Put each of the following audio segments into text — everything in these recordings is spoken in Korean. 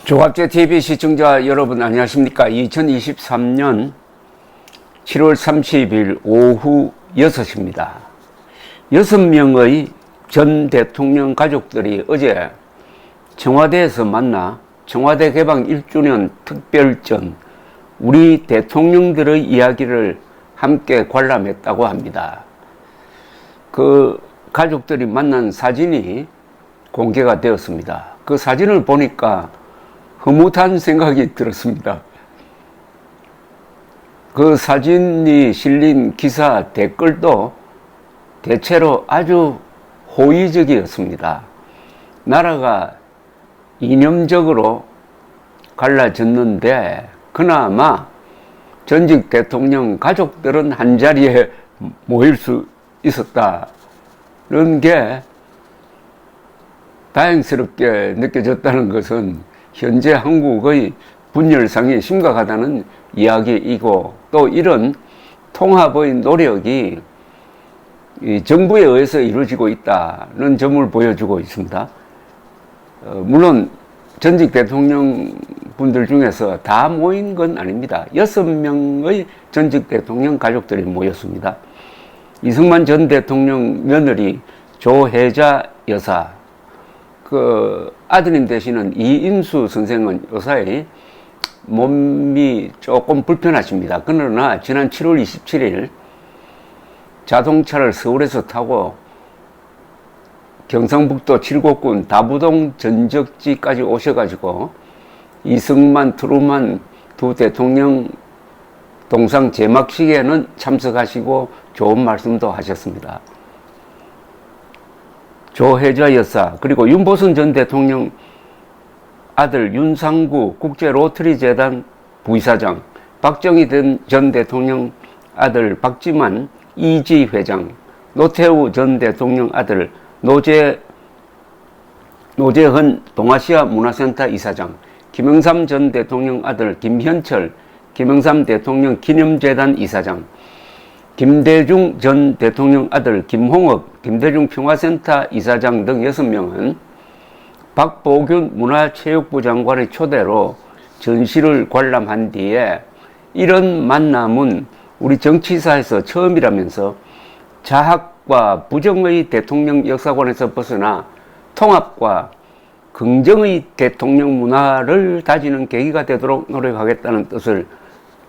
조갑제TV 시청자 여러분 안녕하십니까. 2023년 7월 30일 오후 6시입니다. 6명의 전 대통령 가족들이 어제 청와대에서 만나 청와대 개방 1주년 특별전 우리 대통령들의 이야기를 함께 관람했다고 합니다. 그 가족들이 만난 사진이 공개가 되었습니다. 그 사진을 보니까 흐뭇한 생각이 들었습니다. 그 사진이 실린 기사 댓글도 대체로 아주 호의적이었습니다. 나라가 이념적으로 갈라졌는데 그나마 전직 대통령 가족들은 한자리에 모일 수 있었다는 게 다행스럽게 느껴졌다는 것은 현재 한국의 분열상이 심각하다는 이야기이고, 또 이런 통합의 노력이 정부에 의해서 이루어지고 있다는 점을 보여주고 있습니다. 물론 전직 대통령 분들 중에서 다 모인 건 아닙니다. 6명의 전직 대통령 가족들이 모였습니다. 이승만 전 대통령 며느리 조혜자 여사, 그 아드님 되시는 이인수 선생은 요사이 몸이 조금 불편하십니다. 그러나 지난 7월 27일 자동차를 서울에서 타고 경상북도 칠곡군 다부동 전적지까지 오셔가지고 이승만, 트루만 두 대통령 동상 제막식에는 참석하시고 좋은 말씀도 하셨습니다. 조혜자 여사, 그리고 윤보선 전 대통령 아들 윤상구 국제로터리재단 부이사장, 박정희 전 대통령 아들 박지만 이지 회장, 노태우 전 대통령 아들 노재헌 동아시아 문화센터 이사장, 김영삼 전 대통령 아들 김현철 김영삼 대통령 기념재단 이사장, 김대중 전 대통령 아들 김홍업 김대중 평화센터 이사장 등 6명은 박보균 문화체육부 장관의 초대로 전시를 관람한 뒤에 이런 만남은 우리 정치사에서 처음이라면서 자학과 부정의 대통령 역사관에서 벗어나 통합과 긍정의 대통령 문화를 다지는 계기가 되도록 노력하겠다는 뜻을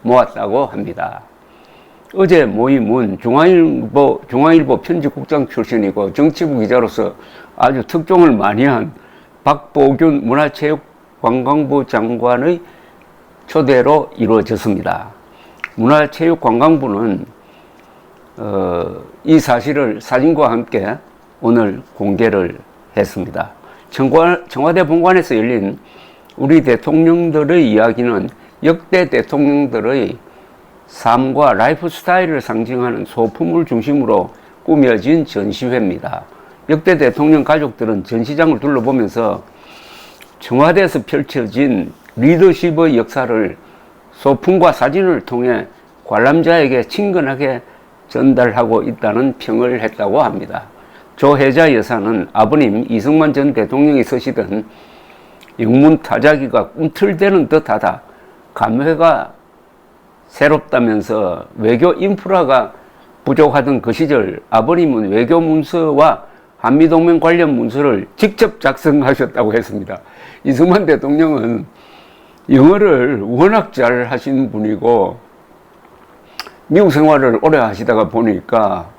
모았다고 합니다. 어제 모임은 중앙일보 편집국장 출신이고 정치부 기자로서 아주 특종을 많이 한 박보균 문화체육관광부 장관의 초대로 이루어졌습니다. 문화체육관광부는 이 사실을 사진과 함께 오늘 공개를 했습니다. 청와대 본관에서 열린 우리 대통령들의 이야기는 역대 대통령들의 삶과 라이프 스타일을 상징하는 소품을 중심으로 꾸며진 전시회입니다. 역대 대통령 가족들은 전시장을 둘러보면서 청와대에서 펼쳐진 리더십의 역사를 소품과 사진을 통해 관람자에게 친근하게 전달하고 있다는 평을 했다고 합니다. 조혜자 여사는 아버님 이승만 전 대통령이 쓰시던 영문 타자기가 꿈틀대는 듯하다, 감회가 새롭다면서 외교 인프라가 부족하던 그 시절 아버님은 외교 문서와 한미동맹 관련 문서를 직접 작성하셨다고 했습니다. 이승만 대통령은 영어를 워낙 잘 하시는 분이고 미국 생활을 오래 하시다가 보니까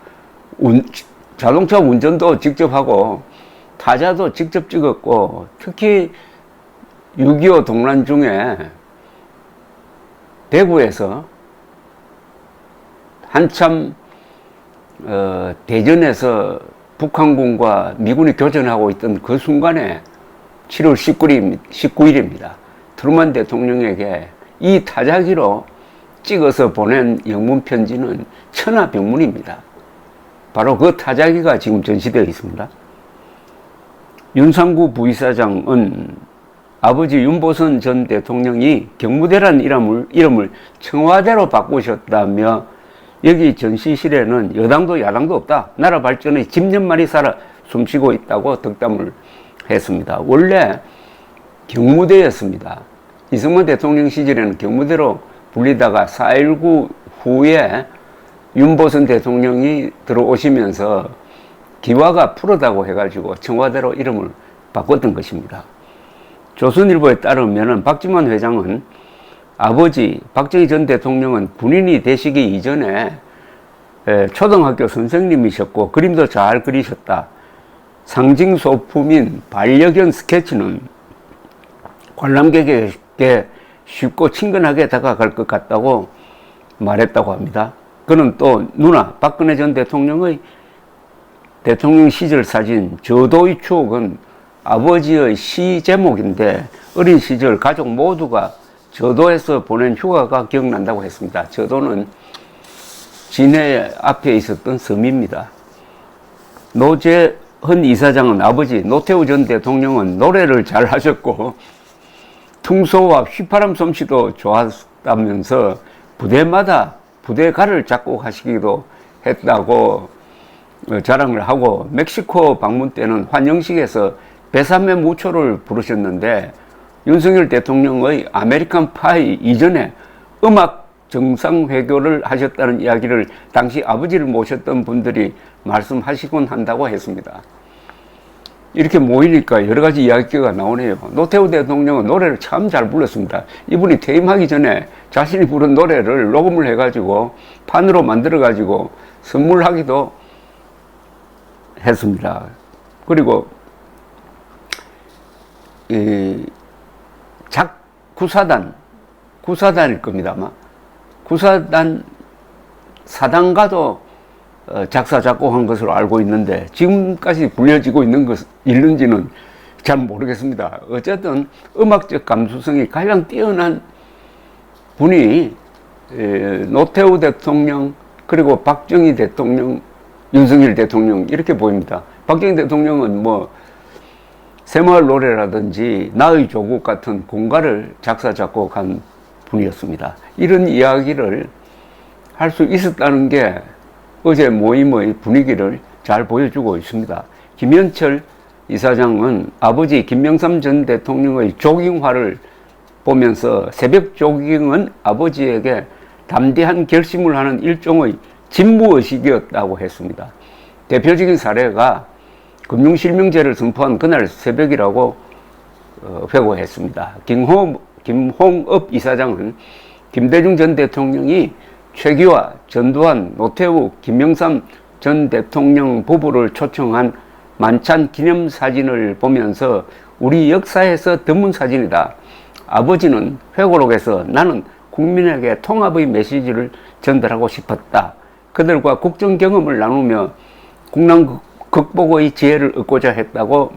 자동차 운전도 직접 하고 타자도 직접 찍었고, 특히 6.25 동란 중에 대구에서 한참 대전에서 북한군과 미군이 교전하고 있던 그 순간에 7월 19일입니다. 트루만 대통령에게 이 타자기로 찍어서 보낸 영문 편지는 천하병문입니다. 바로 그 타자기가 지금 전시되어 있습니다. 윤상구 부이사장은 아버지 윤보선 전 대통령이 경무대라는 이름을 청와대로 바꾸셨다며 여기 전시실에는 여당도 야당도 없다, 나라 발전의 10년만이 살아 숨쉬고 있다고 덕담을 했습니다. 원래 경무대였습니다. 이승만 대통령 시절에는 경무대로 불리다가 4.19 후에 윤보선 대통령이 들어오시면서 기와가 푸르다고 해가지고 청와대로 이름을 바꿨던 것입니다. 조선일보에 따르면 박지만 회장은 아버지 박정희 전 대통령은 군인이 되시기 이전에 초등학교 선생님이셨고 그림도 잘 그리셨다. 상징 소품인 반려견 스케치는 관람객에게 쉽고 친근하게 다가갈 것 같다고 말했다고 합니다. 그는 또 누나 박근혜 전 대통령의 대통령 시절 사진 저도의 추억은 아버지의 시 제목인데 어린 시절 가족 모두가 저도에서 보낸 휴가가 기억난다고 했습니다. 저도는 진해 앞에 있었던 섬입니다. 노재헌 이사장은 아버지 노태우 전 대통령은 노래를 잘 하셨고 퉁소와 휘파람 솜씨도 좋았다면서 부대마다 부대가를 작곡하시기도 했다고 자랑을 하고 멕시코 방문 때는 환영식에서 배삼의 무초를 부르셨는데 윤석열 대통령의 아메리칸 파이 이전에 음악 정상회교를 하셨다는 이야기를 당시 아버지를 모셨던 분들이 말씀하시곤 한다고 했습니다. 이렇게 모이니까 여러 가지 이야기가 나오네요. 노태우 대통령은 노래를 참 잘 불렀습니다. 이분이 퇴임하기 전에 자신이 부른 노래를 녹음을 해가지고 판으로 만들어가지고 선물하기도 했습니다. 그리고 구사단일 겁니다. 아마 구사단 사단가도 작사 작곡한 것으로 알고 있는데 지금까지 불려지고 있는지는 잘 모르겠습니다. 어쨌든 음악적 감수성이 가장 뛰어난 분이 노태우 대통령 그리고 박정희 대통령 윤석열 대통령 이렇게 보입니다. 박정희 대통령은 뭐 새마을 노래라든지 나의 조국 같은 공가를 작사 작곡한 분이었습니다. 이런 이야기를 할 수 있었다는 게 어제 모임의 분위기를 잘 보여주고 있습니다. 김현철 이사장은 아버지 김명삼 전 대통령의 조깅화를 보면서 새벽 조깅은 아버지에게 담대한 결심을 하는 일종의 진무의식이었다고 했습니다. 대표적인 사례가 금융실명제를 선포한 그날 새벽이라고 회고했습니다. 김홍업 이사장은 김대중 전 대통령이 최규하, 전두환, 노태우, 김영삼 전 대통령 부부를 초청한 만찬 기념사진을 보면서 우리 역사에서 드문 사진이다. 아버지는 회고록에서 나는 국민에게 통합의 메시지를 전달하고 싶었다. 그들과 국정 경험을 나누며 국난 극복의 지혜를 얻고자 했다고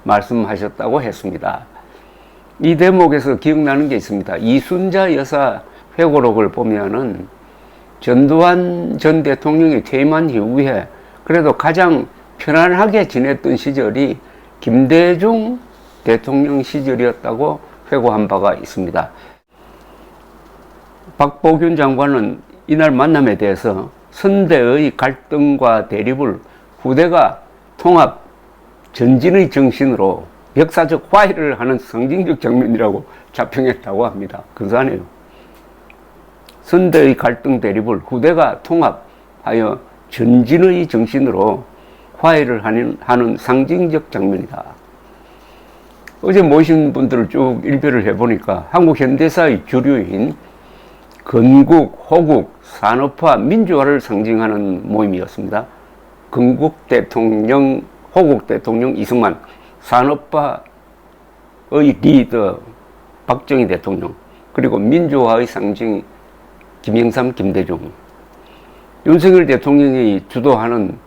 말씀하셨다고 했습니다. 이 대목에서 기억나는 게 있습니다. 이순자 여사 회고록을 보면은 전두환 전 대통령이 퇴임한 이후에 그래도 가장 편안하게 지냈던 시절이 김대중 대통령 시절이었다고 회고한 바가 있습니다. 박보균 장관은 이날 만남에 대해서 선대의 갈등과 대립을 후대가 통합 전진의 정신으로 역사적 화해를 하는 상징적 장면이라고 자평했다고 합니다. 근사하네요. 선대의 갈등 대립을 후대가 통합하여 전진의 정신으로 화해를 하는 상징적 장면이다. 어제 모신 분들을 쭉 일별을 해보니까 한국 현대사의 주류인 건국, 호국, 산업화, 민주화를 상징하는 모임이었습니다. 건국 대통령, 호국 대통령 이승만, 산업화의 리더 박정희 대통령, 그리고 민주화의 상징 김영삼, 김대중. 윤석열 대통령이 주도하는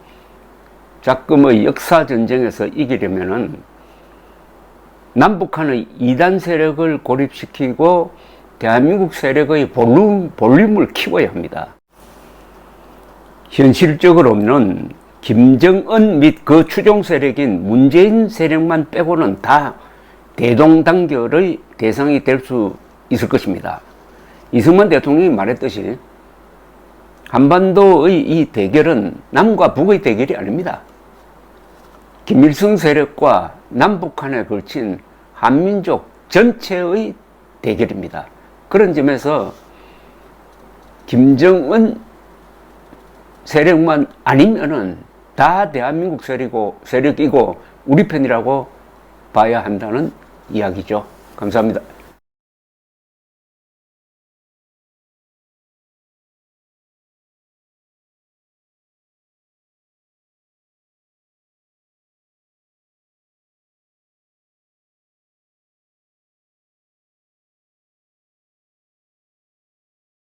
작금의 역사 전쟁에서 이기려면은 남북한의 이단 세력을 고립시키고 대한민국 세력의 볼륨을 키워야 합니다. 현실적으로는 김정은 및 그 추종 세력인 문재인 세력만 빼고는 다 대동단결의 대상이 될 수 있을 것입니다. 이승만 대통령이 말했듯이 한반도의 이 대결은 남과 북의 대결이 아닙니다. 김일성 세력과 남북한에 걸친 한민족 전체의 대결입니다. 그런 점에서 김정은 세력만 아니면은 다 대한민국 세력이고 우리 편이라고 봐야 한다는 이야기죠. 감사합니다.